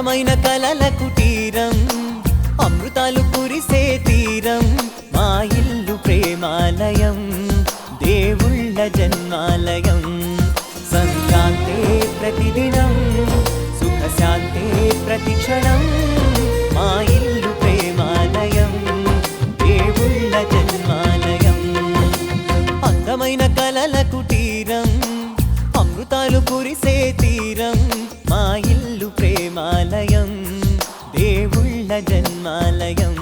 అందమైన కలల కుటీరం అమృతాలు కురిసే తీరం మా ఇల్లు ప్రేమాలయం దేవుళ్ళ జన్మాలయం సంక్రాంతే ప్రతిదినం సుఖశాంతే ప్రతిక్షణం మా ఇల్లు ప్రేమాలయం దేవుళ్ళ జన్మాలయం అందమైన కలల కుటీరం అమృతాలు కురిసే తీరం మా ఇల్లు ప్రేమాలయం దేవుళ్ళ జన్మాలయం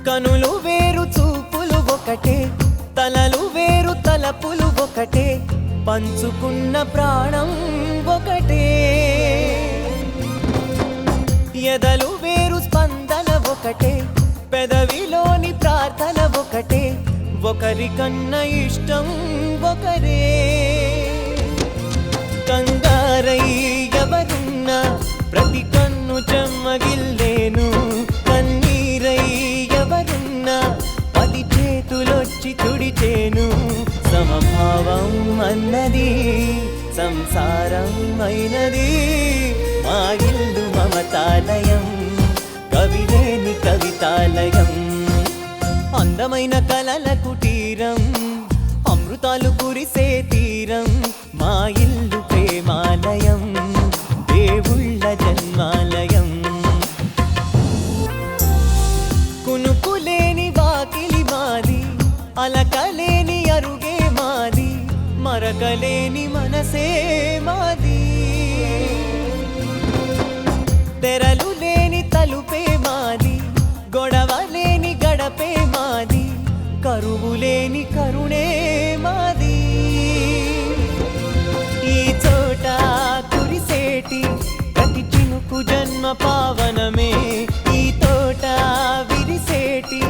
కనులు వేరు చూపులు ఒకటే తలలు వేరు తలపులు ఒకటే పంచుకున్న ప్రాణం ఒకటే ఎదలు వేరు స్పందన ఒకటే పెదవిలోని ప్రార్థన ఒకటే ఒకరికన్నా ఇష్టం ఒకరే కంగారై ఎవరున్నా ప్రతి కన్ను చెమ్మగిల్లేను కన్నీరై ఎవరున్నా పది చేతులొచ్చి తుడిచేను సమభావం అన్నది సంసారం అయినది మా ఇల్లు మమతాలయం కవిలేని కవితాలయం అందమైన కలల కుటీరం అమృతాలు కురిసే తీరం మా ఇల్లు ప్రేమాలయం దేవుళ్ళ జన్మాలయం కునుకులేని వాకిలి మాది అలకలేని అరుగే మాది మరకలేని మనసే మాది తెరలు లేని తలుపే మాది గొడవ లేని గడపే మాది కరువు లేని కరుణే మాది ఈ చోట కురిసేటి ప్రతి చినుకు జన్మ పావనమే ఈ తోట విరిసేటి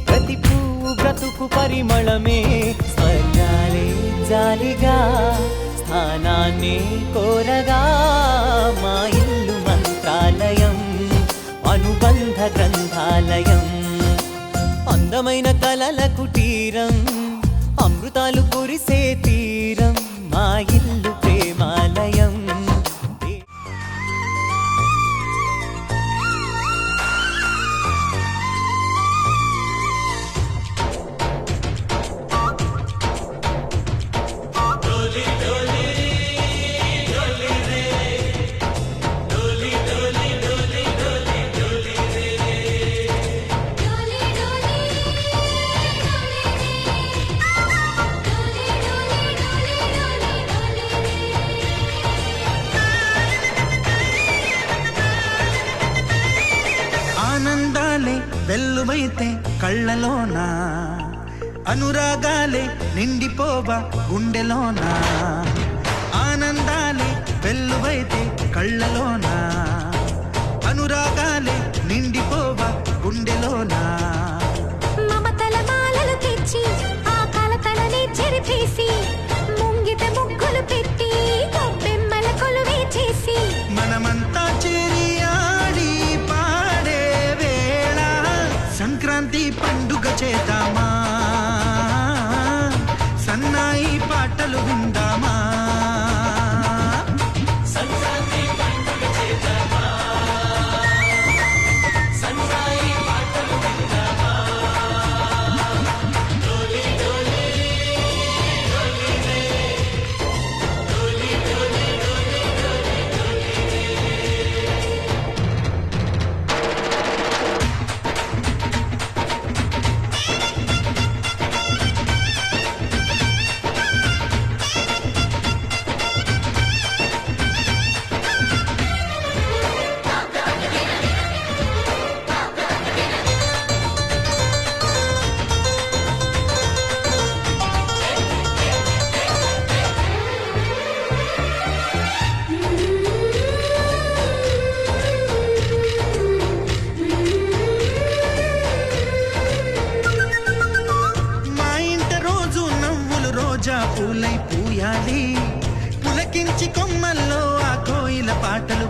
ప్రతి పువ్వు బ్రతుకు పరిమళమే స్వర్గాలే జాలిగా స్థానాన్ని కోరగా మా ఇల్లు మంత్రాలయం అనుబంధ గ్రంథాలయం అందమైన కలల కుటీరం అమృతాలు కురిసే తీరం మా ఇల్లు ప్రేమాలయం ఆనందాలే వెల్లువైతే కళ్ళలోనా అనురాగాలే నిండిపోవా గుండెలోనా ఆనందాలే వెల్లువైతే కళ్ళలోనా అనురాగాలే నిండిపోవా గుండెలోనా మమతల మాలలు తెచ్చి ఆ కలతలని చెరిపేసి ముంగిట ముగ్గులు పెట్టి గొబ్బెమ్మల కొలువే చేసి మనమంతా చేరి ఆడి పాడే వేళ సంక్రాంతి పండుగ చేద్దామా సన్నాయి పాటలు విందామా సంక్రాంతి పండుగ చేద్దామా సన్నాయి పాటలు విందామా డోలి డోలి డోలి రే డోలి డోలి డోలి డోలి డోలి పూలై పూయాలి పులకించి కొమ్మల్లో ఆ కోయిల పాటలు